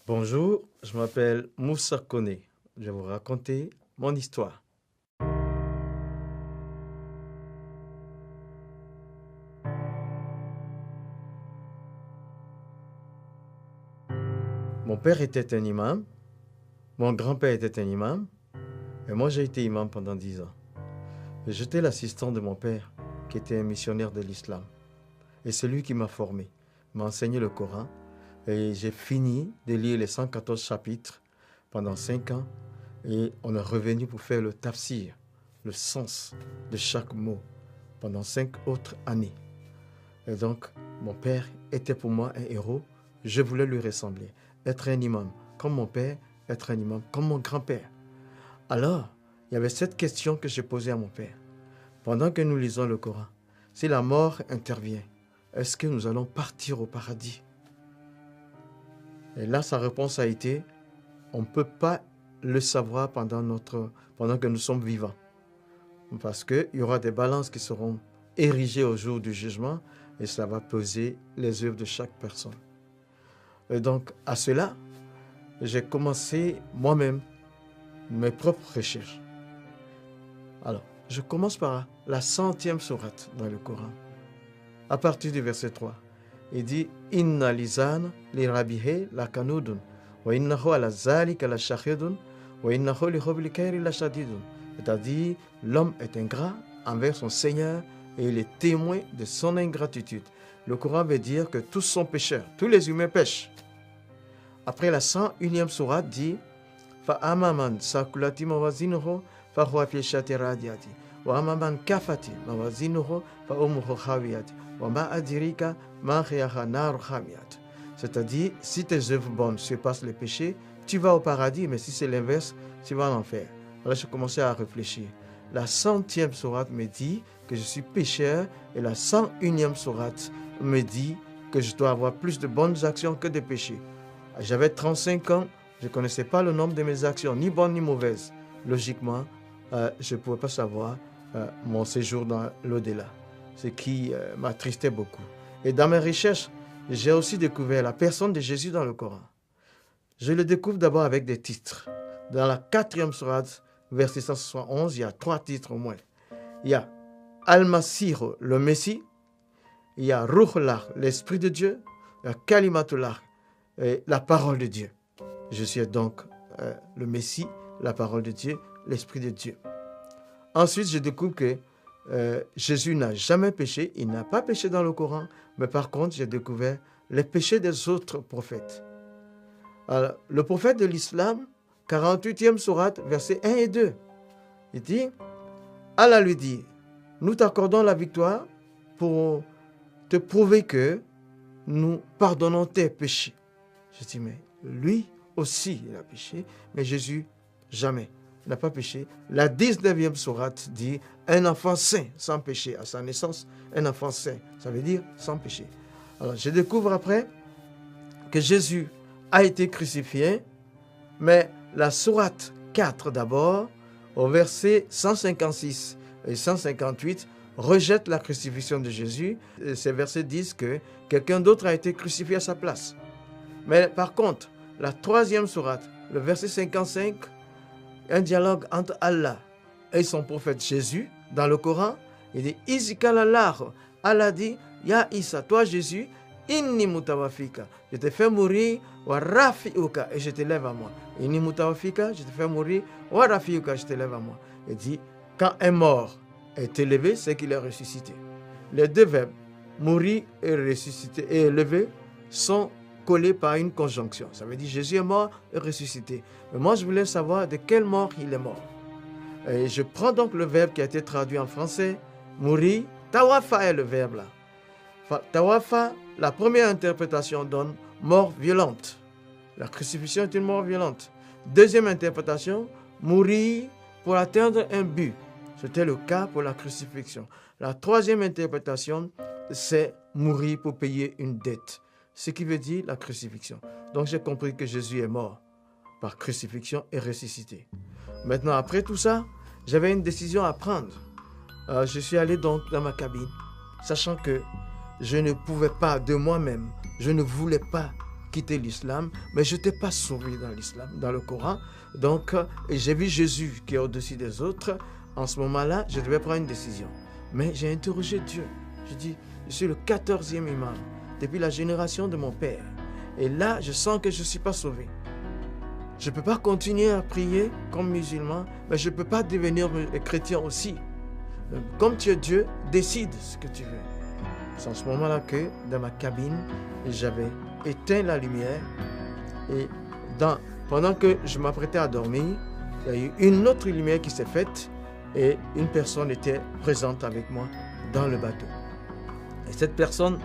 Bonjour, je m'appelle Moussa Kone. Je vais vous raconter mon histoire. Mon père était un imam, mon grand-père était un imam, et moi j'ai été imam pendant 10 ans. Et j'étais l'assistant de mon père, qui était un missionnaire de l'islam. Et c'est lui qui m'a formé, m'a enseigné le Coran, et j'ai fini de lire les 114 chapitres pendant 5 ans, et on est revenu pour faire le tafsir, le sens de chaque mot, pendant 5 autres années. Et donc, mon père était pour moi un héros. Je voulais lui ressembler, être un imam comme mon père, être un imam comme mon grand-père. Alors, il y avait cette question que j'ai posée à mon père. Pendant que nous lisons le Coran, si la mort intervient, est-ce que nous allons partir au paradis? Et là, sa réponse a été, on ne peut pas le savoir pendant que nous sommes vivants. Parce qu'il y aura des balances qui seront érigées au jour du jugement et ça va peser les œuvres de chaque personne. Et donc, à cela, j'ai commencé moi-même mes propres recherches. Alors, je commence par la 100e sourate dans le Coran. À partir du verset 3, il dit « Inna lisan li rabihe la kanudun, wa innahu ala zalika la shahidun, wa innahu li hubli khairi la shadidun » C'est-à-dire, l'homme est ingrat envers son Seigneur et il est témoin de son ingratitude. Le Coran veut dire que tous sont pécheurs, tous les humains pêchent. Après la 101e sourate dit Fa amaman sakulati mawazinuhu fa huwa fi shati radiyati wa amaman kafati mawazinuhu fa ummuhu khawiyati wa ma adirika ma khiyaha nar khamiyat. C'est-à-dire, si tes œuvres bonnes surpassent les péchés, tu vas au paradis, mais si c'est l'inverse, tu vas en enfer. Alors j'ai commencé à réfléchir. La 100e sourate me dit que je suis pécheur et la 101e sourate me dit que je dois avoir plus de bonnes actions que de péchés. J'avais 35 ans, je ne connaissais pas le nombre de mes actions, ni bonnes ni mauvaises. Logiquement, je ne pouvais pas savoir mon séjour dans l'au-delà, ce qui m'attristait beaucoup. Et dans mes recherches, j'ai aussi découvert la personne de Jésus dans le Coran. Je le découvre d'abord avec des titres. Dans la 4e sourate, verset 171, il y a 3 titres au moins. Il y a Al-Masih, le Messie. Il y a Ruhullah, l'Esprit de Dieu. Il y a Kalimatullah, la parole de Dieu. Je suis donc le Messie, la parole de Dieu, l'Esprit de Dieu. Ensuite, je découvre que Jésus n'a jamais péché. Il n'a pas péché dans le Coran. Mais par contre, j'ai découvert les péchés des autres prophètes. Alors, le prophète de l'islam, 48e sourate, versets 1 et 2. Il dit, Allah lui dit, nous t'accordons la victoire pour te prouver que nous pardonnons tes péchés. Je dis, mais lui aussi, il a péché, mais Jésus, jamais. Il n'a pas péché. La 19e sourate dit, un enfant saint, sans péché, à sa naissance, un enfant saint, ça veut dire sans péché. Alors, je découvre après que Jésus a été crucifié, mais la sourate 4 d'abord, au verset 156 et 158, rejette la crucifixion de Jésus. Et ces versets disent que quelqu'un d'autre a été crucifié à sa place. Mais par contre, la 3e sourate, le verset 55, un dialogue entre Allah et son prophète Jésus dans le Coran. Il dit, Izikalallah, Allah dit, Ya Isa, toi Jésus, Inni mutawafika, je te fais mourir, wa rafiuka, et je te lève à moi. Inni mutawafika, je te fais mourir, wa rafiuka, je te lève à moi. Il dit, quand un mort est élevé, c'est qu'il est ressuscité. Les deux verbes, mourir et ressusciter et élever, sont collés par une conjonction. Ça veut dire Jésus est mort et ressuscité. Mais moi, je voulais savoir de quelle mort il est mort. Et je prends donc le verbe qui a été traduit en français, mourir. Tawafa est le verbe là. Tawafa, la première interprétation donne mort violente. La crucifixion est une mort violente. Deuxième interprétation, mourir pour atteindre un but. C'était le cas pour la crucifixion. La troisième interprétation, c'est mourir pour payer une dette. Ce qui veut dire la crucifixion. Donc j'ai compris que Jésus est mort par crucifixion et ressuscité. Maintenant, après tout ça, j'avais une décision à prendre. Je suis allé donc dans ma cabine, sachant que je ne pouvais pas de moi-même, je ne voulais pas quitté l'islam, mais je n'étais pas sauvé dans l'islam, dans le Coran. Donc, j'ai vu Jésus qui est au-dessus des autres. En ce moment-là, je devais prendre une décision. Mais j'ai interrogé Dieu. Je dis, je suis le 14e imam depuis la génération de mon père. Et là, je sens que je ne suis pas sauvé. Je ne peux pas continuer à prier comme musulman, mais je ne peux pas devenir chrétien aussi. Comme tu es Dieu, décide ce que tu veux. C'est en ce moment-là que, dans ma cabine, j'avais éteint la lumière. Et pendant que je m'apprêtais à dormir, il y a eu une autre lumière qui s'est faite et une personne était présente avec moi dans le bateau. Et cette personne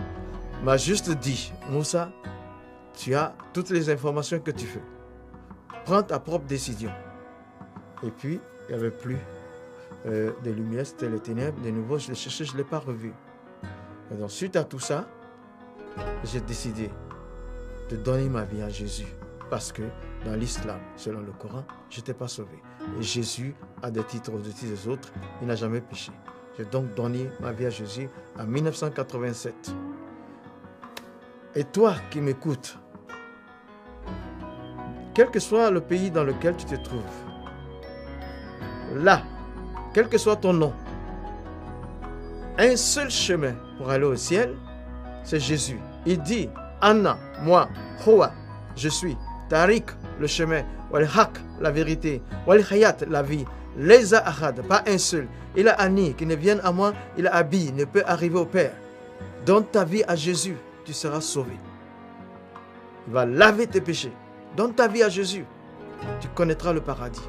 m'a juste dit, Moussa, tu as toutes les informations que tu veux. Prends ta propre décision. Et puis, il n'y avait plus de lumière, c'était les ténèbres. De nouveau, je l'ai cherché, je ne l'ai pas revu. Et donc, suite à tout ça, j'ai décidé de donner ma vie à Jésus. Parce que dans l'islam, selon le Coran, je n'étais pas sauvé. Et Jésus a des titres au-dessus des autres. Il n'a jamais péché. J'ai donc donné ma vie à Jésus en 1987. Et toi qui m'écoutes, quel que soit le pays dans lequel tu te trouves, là, quel que soit ton nom, un seul chemin pour aller au ciel, c'est Jésus. Il dit, Anna, moi, Houa, je suis, Tariq, le chemin, Wal Haq, la vérité, Wal Hayat, la vie, Leza Ahad, pas un seul. Il a Ani, qui ne vienne à moi, il a Abi, ne peut arriver au Père. Donne ta vie à Jésus, tu seras sauvé. Il va laver tes péchés. Donne ta vie à Jésus, tu connaîtras le paradis.